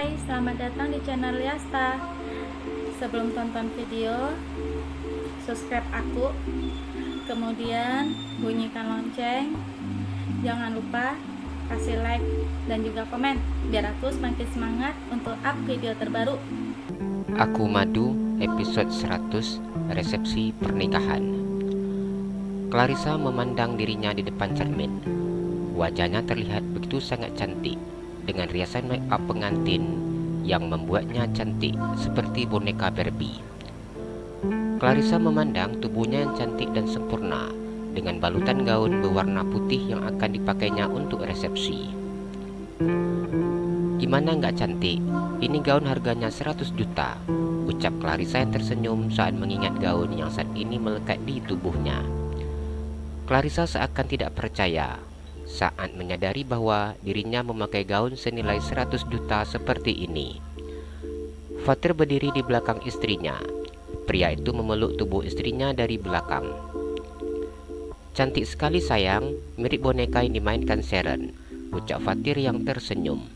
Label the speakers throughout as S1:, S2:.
S1: Hai, selamat datang di channel Liasta. Sebelum tonton video, subscribe aku, kemudian bunyikan lonceng. Jangan lupa kasih like dan juga komen, biar aku semakin semangat untuk up video terbaru.
S2: Aku Madu, episode 100, resepsi pernikahan. Clarissa memandang dirinya di depan cermin. Wajahnya terlihat begitu sangat cantik, dengan riasan make up pengantin yang membuatnya cantik seperti boneka Barbie. Clarissa memandang tubuhnya yang cantik dan sempurna, dengan balutan gaun berwarna putih yang akan dipakainya untuk resepsi. Gimana nggak cantik? Ini gaun harganya 100 juta, ucap Clarissa yang tersenyum saat mengingat gaun yang saat ini melekat di tubuhnya. Clarissa seakan tidak percaya saat menyadari bahwa dirinya memakai gaun senilai 100 juta seperti ini. Fatir berdiri di belakang istrinya. Pria itu memeluk tubuh istrinya dari belakang. Cantik sekali sayang, mirip boneka yang dimainkan Sharon, ucap Fatir yang tersenyum.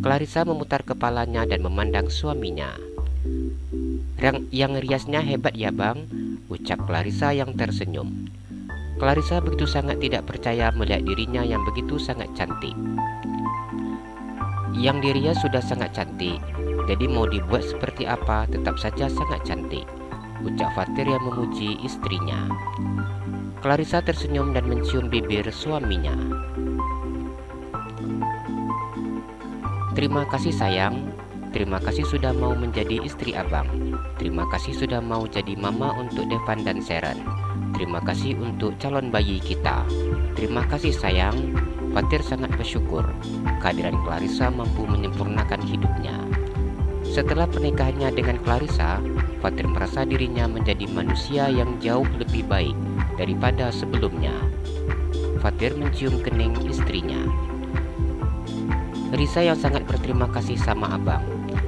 S2: Clarissa memutar kepalanya dan memandang suaminya. Yang riasnya hebat ya bang, ucap Clarissa yang tersenyum. Clarissa begitu sangat tidak percaya melihat dirinya yang begitu sangat cantik. Yang dirinya sudah sangat cantik, jadi mau dibuat seperti apa tetap saja sangat cantik, ucap Fatir yang memuji istrinya. Clarissa tersenyum dan mencium bibir suaminya. Terima kasih sayang, terima kasih sudah mau menjadi istri abang. Terima kasih sudah mau jadi mama untuk Devan dan Sharon. Terima kasih untuk calon bayi kita. Terima kasih sayang. Fatir sangat bersyukur kehadiran Clarissa mampu menyempurnakan hidupnya. Setelah pernikahannya dengan Clarissa, Fatir merasa dirinya menjadi manusia yang jauh lebih baik daripada sebelumnya. Fatir mencium kening istrinya. Risa yang sangat berterima kasih sama abang.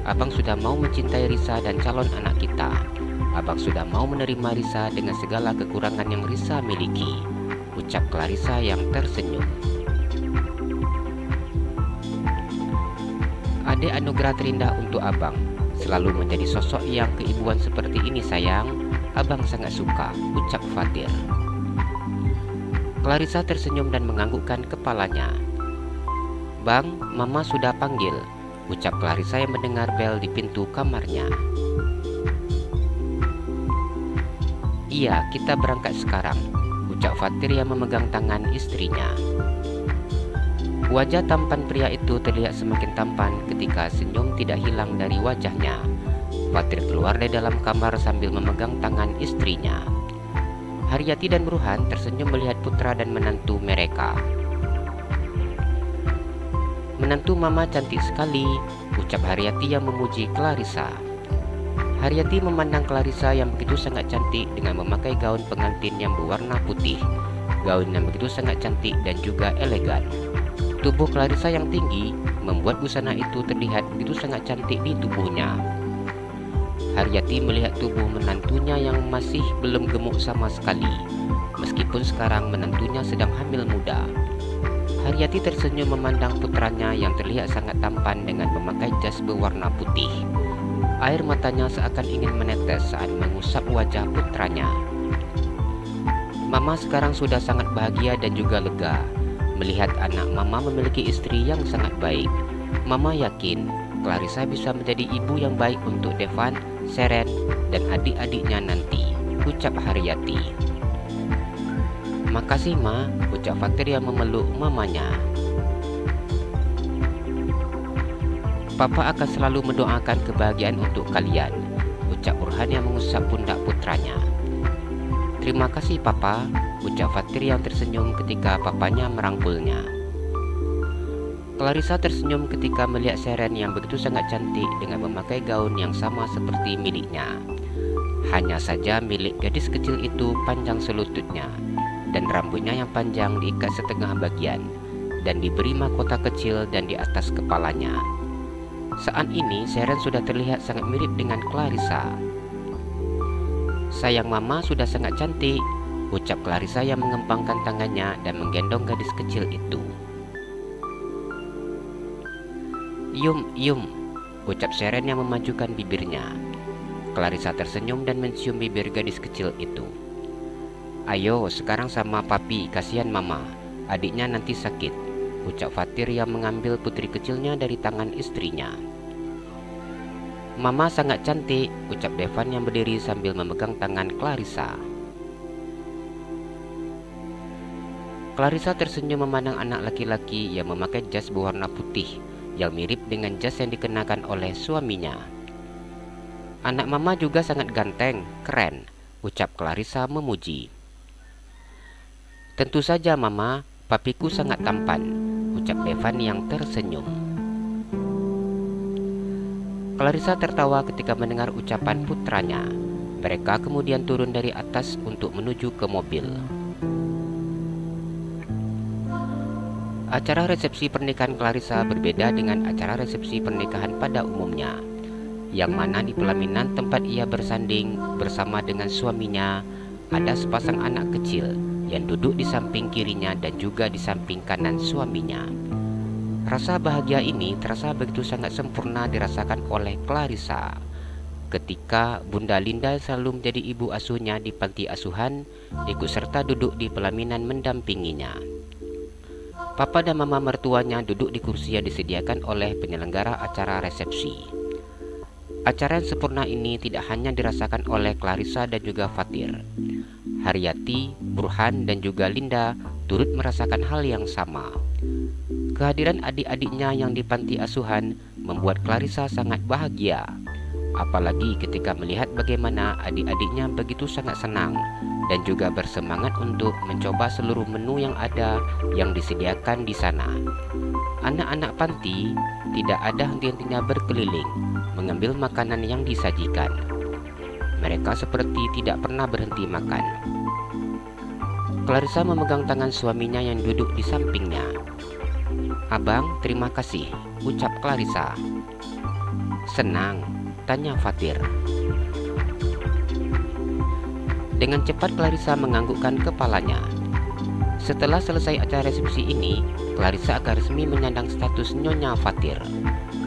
S2: Abang sudah mau mencintai Risa dan calon anak kita. Abang sudah mau menerima Risa dengan segala kekurangan yang Risa miliki, ucap Clarissa yang tersenyum. Adik anugerah terindah untuk abang, selalu menjadi sosok yang keibuan seperti ini sayang. Abang sangat suka, ucap Fatir. Clarissa tersenyum dan menganggukkan kepalanya. Bang, mama sudah panggil, ucap Clarissa yang mendengar bel di pintu kamarnya. Iya, kita berangkat sekarang, ucap Fatir yang memegang tangan istrinya. Wajah tampan pria itu terlihat semakin tampan ketika senyum tidak hilang dari wajahnya. Fatir keluar dari dalam kamar sambil memegang tangan istrinya. Haryati dan Burhan tersenyum melihat putra dan menantu mereka. Menantu mama cantik sekali, ucap Haryati yang memuji Clarissa. Haryati memandang Clarissa yang begitu sangat cantik dengan memakai gaun pengantin yang berwarna putih. Gaun yang begitu sangat cantik dan juga elegan. Tubuh Clarissa yang tinggi membuat busana itu terlihat begitu sangat cantik di tubuhnya. Haryati melihat tubuh menantunya yang masih belum gemuk sama sekali, meskipun sekarang menantunya sedang hamil muda. Haryati tersenyum memandang putranya yang terlihat sangat tampan dengan memakai jas berwarna putih. Air matanya seakan ingin menetes saat mengusap wajah putranya. Mama sekarang sudah sangat bahagia dan juga lega melihat anak mama memiliki istri yang sangat baik. Mama yakin Clarissa bisa menjadi ibu yang baik untuk Devan, Sharon, dan adik-adiknya nanti, ucap Haryati. Makasih ma, ucap Fatir yang memeluk mamanya. Papa akan selalu mendoakan kebahagiaan untuk kalian, ucap Burhan yang mengusap pundak putranya. Terima kasih papa, ucap Fatir yang tersenyum ketika papanya merangkulnya. Clarissa tersenyum ketika melihat Sharon yang begitu sangat cantik dengan memakai gaun yang sama seperti miliknya. Hanya saja milik gadis kecil itu panjang selututnya, dan rambutnya yang panjang diikat setengah bagian, dan diberi mahkota kecil dan di atas kepalanya. Saat ini Sharon sudah terlihat sangat mirip dengan Clarissa. Sayang mama sudah sangat cantik, ucap Clarissa yang mengembangkan tangannya dan menggendong gadis kecil itu. "Yum, yum," ucap Sharon yang memajukan bibirnya. Clarissa tersenyum dan mencium bibir gadis kecil itu. "Ayo, sekarang sama papi, kasihan mama. Adiknya nanti sakit," ucap Fatir yang mengambil putri kecilnya dari tangan istrinya. "Mama sangat cantik," ucap Devan yang berdiri sambil memegang tangan Clarissa. Clarissa tersenyum memandang anak laki-laki yang memakai jas berwarna putih yang mirip dengan jas yang dikenakan oleh suaminya. "Anak mama juga sangat ganteng, keren," ucap Clarissa memuji. "Tentu saja mama, papiku sangat tampan," ucap Devan yang tersenyum. Clarissa tertawa ketika mendengar ucapan putranya. Mereka kemudian turun dari atas untuk menuju ke mobil. Acara resepsi pernikahan Clarissa berbeda dengan acara resepsi pernikahan pada umumnya, yang mana di pelaminan tempat ia bersanding bersama dengan suaminya ada sepasang anak kecil yang duduk di samping kirinya dan juga di samping kanan suaminya. Rasa bahagia ini terasa begitu sangat sempurna dirasakan oleh Clarissa ketika Bunda Linda selalu menjadi ibu asuhnya di panti asuhan, ikut serta duduk di pelaminan mendampinginya. Papa dan mama mertuanya duduk di kursi yang disediakan oleh penyelenggara acara resepsi. Acara yang sempurna ini tidak hanya dirasakan oleh Clarissa dan juga Fatir. Haryati, Burhan, dan juga Linda turut merasakan hal yang sama. Kehadiran adik-adiknya yang di panti asuhan membuat Clarissa sangat bahagia. Apalagi ketika melihat bagaimana adik-adiknya begitu sangat senang dan juga bersemangat untuk mencoba seluruh menu yang ada yang disediakan di sana. Anak-anak panti tidak ada henti-hentinya berkeliling mengambil makanan yang disajikan. Mereka seperti tidak pernah berhenti makan. Clarissa memegang tangan suaminya yang duduk di sampingnya. "Abang, terima kasih," ucap Clarissa. "Senang?" tanya Fatir. Dengan cepat Clarissa menganggukkan kepalanya. Setelah selesai acara resepsi ini, Clarissa akan resmi menyandang status Nyonya Fatir.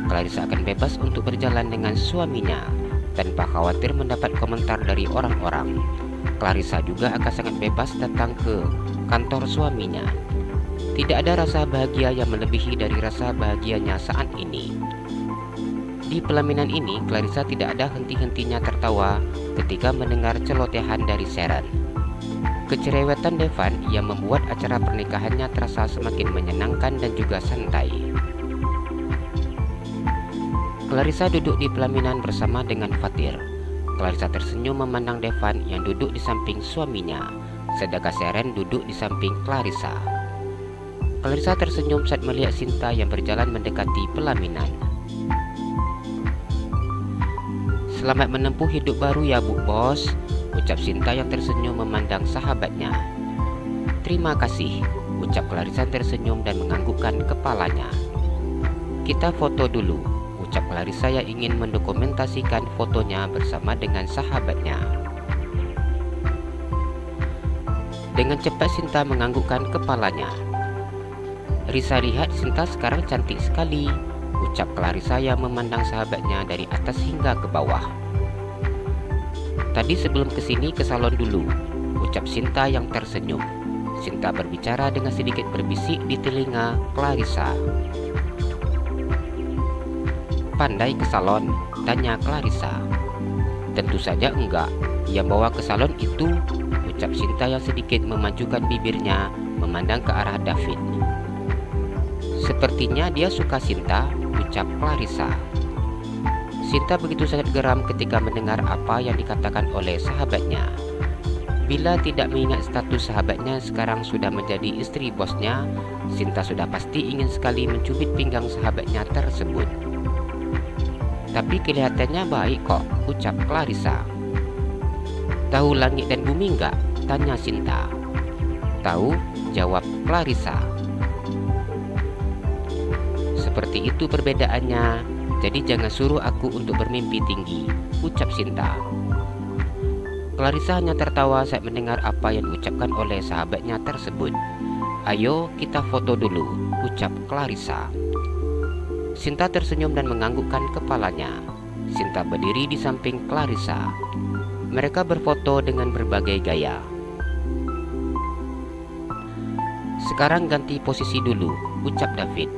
S2: Clarissa akan bebas untuk berjalan dengan suaminya tanpa khawatir mendapat komentar dari orang-orang. Clarissa juga akan sangat bebas datang ke kantor suaminya. Tidak ada rasa bahagia yang melebihi dari rasa bahagianya saat ini. Di pelaminan ini, Clarissa tidak ada henti-hentinya tertawa ketika mendengar celotehan dari Sharon. Kecerewetan Devan yang membuat acara pernikahannya terasa semakin menyenangkan dan juga santai. Clarissa duduk di pelaminan bersama dengan Fatir. Clarissa tersenyum memandang Devan yang duduk di samping suaminya, sedangkan Sharon duduk di samping Clarissa. Clarissa tersenyum saat melihat Sinta yang berjalan mendekati pelaminan. "Selamat menempuh hidup baru ya Bu Bos," ucap Sinta yang tersenyum memandang sahabatnya. "Terima kasih," ucap Clarissa tersenyum dan menganggukkan kepalanya. "Kita foto dulu," ucap Clarissa yang ingin mendokumentasikan fotonya bersama dengan sahabatnya. Dengan cepat Sinta menganggukkan kepalanya. "Risa, lihat Sinta sekarang cantik sekali," ucap Clarissa yang memandang sahabatnya dari atas hingga ke bawah. "Tadi sebelum kesini ke salon dulu," ucap Sinta yang tersenyum. Sinta berbicara dengan sedikit berbisik di telinga Clarissa. "Pandai ke salon?" tanya Clarissa. "Tentu saja enggak. Yang bawa ke salon itu," ucap Sinta yang sedikit memajukan bibirnya memandang ke arah David. "Sepertinya dia suka Sinta," ucap Clarissa. Sinta begitu sangat geram ketika mendengar apa yang dikatakan oleh sahabatnya. Bila tidak mengingat status sahabatnya sekarang sudah menjadi istri bosnya, Sinta sudah pasti ingin sekali mencubit pinggang sahabatnya tersebut. "Tapi kelihatannya baik kok," ucap Clarissa. "Tahu langit dan bumi enggak?" tanya Sinta. "Tahu," jawab Clarissa. "Seperti itu perbedaannya, jadi jangan suruh aku untuk bermimpi tinggi," ucap Sinta. Clarissa hanya tertawa saat mendengar apa yang diucapkan oleh sahabatnya tersebut. "Ayo kita foto dulu," ucap Clarissa. Sinta tersenyum dan menganggukkan kepalanya. Sinta berdiri di samping Clarissa. Mereka berfoto dengan berbagai gaya. "Sekarang ganti posisi dulu," ucap David.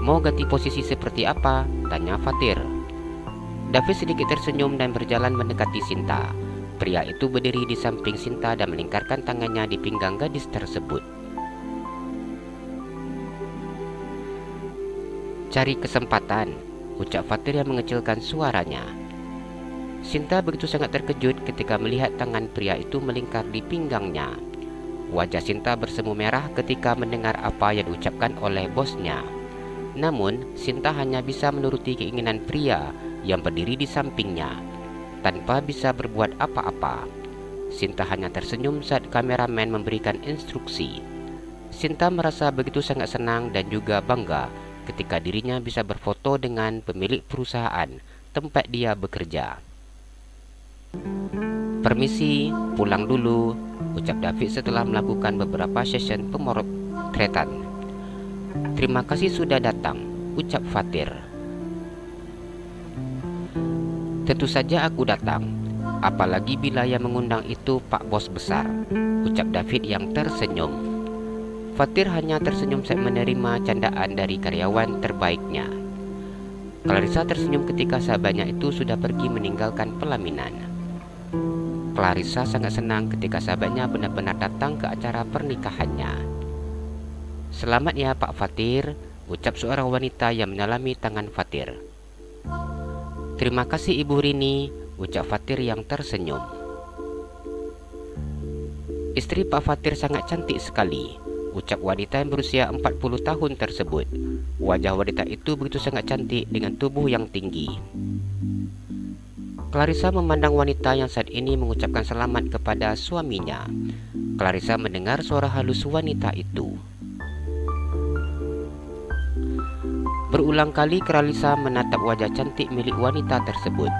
S2: "Mau ganti posisi seperti apa?" tanya Fatir. David sedikit tersenyum dan berjalan mendekati Sinta. Pria itu berdiri di samping Sinta dan melingkarkan tangannya di pinggang gadis tersebut. "Cari kesempatan," ucap Fatir yang mengecilkan suaranya. Sinta begitu sangat terkejut ketika melihat tangan pria itu melingkar di pinggangnya. Wajah Sinta bersemu merah ketika mendengar apa yang diucapkan oleh bosnya. Namun, Sinta hanya bisa menuruti keinginan pria yang berdiri di sampingnya, tanpa bisa berbuat apa-apa. Sinta hanya tersenyum saat kameramen memberikan instruksi. Sinta merasa begitu sangat senang dan juga bangga ketika dirinya bisa berfoto dengan pemilik perusahaan tempat dia bekerja. "Permisi, pulang dulu," ucap David setelah melakukan beberapa sesi pemotretan. "Terima kasih sudah datang," ucap Fatir. "Tentu saja aku datang, apalagi bila yang mengundang itu Pak Bos Besar," ucap David yang tersenyum. Fatir hanya tersenyum saat menerima candaan dari karyawan terbaiknya. Clarissa tersenyum ketika sahabatnya itu sudah pergi meninggalkan pelaminan. Clarissa sangat senang ketika sahabatnya benar-benar datang ke acara pernikahannya. "Selamat ya Pak Fatir," ucap seorang wanita yang menyalami tangan Fatir. "Terima kasih Ibu Rini," ucap Fatir yang tersenyum. "Istri Pak Fatir sangat cantik sekali," ucap wanita yang berusia 40 tahun tersebut. Wajah wanita itu begitu sangat cantik dengan tubuh yang tinggi. Clarissa memandang wanita yang saat ini mengucapkan selamat kepada suaminya. Clarissa mendengar suara halus wanita itu. Berulang kali Clarissa menatap wajah cantik milik wanita tersebut.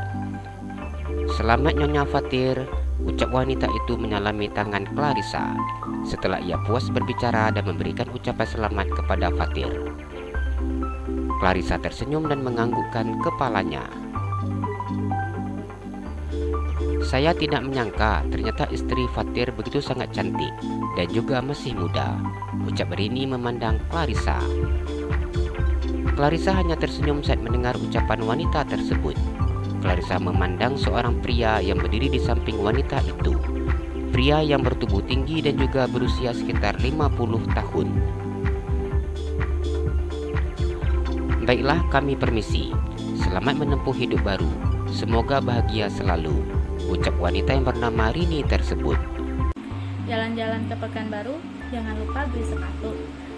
S2: "Selamat Nyonya Fatir," ucap wanita itu menyalami tangan Clarissa setelah ia puas berbicara dan memberikan ucapan selamat kepada Fatir. Clarissa tersenyum dan menganggukkan kepalanya. "Saya tidak menyangka ternyata istri Fatir begitu sangat cantik dan juga masih muda," ucap Rini memandang Clarissa. Clarissa hanya tersenyum saat mendengar ucapan wanita tersebut. Clarissa memandang seorang pria yang berdiri di samping wanita itu. Pria yang bertubuh tinggi dan juga berusia sekitar 50 tahun. "Baiklah, kami permisi. Selamat menempuh hidup baru. Semoga bahagia selalu," ucap wanita yang bernama Rini tersebut.
S1: Jalan-jalan ke Pekanbaru, jangan lupa beli sepatu.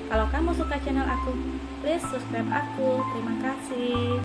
S1: Kalau kamu suka channel aku, please subscribe aku. Terima kasih.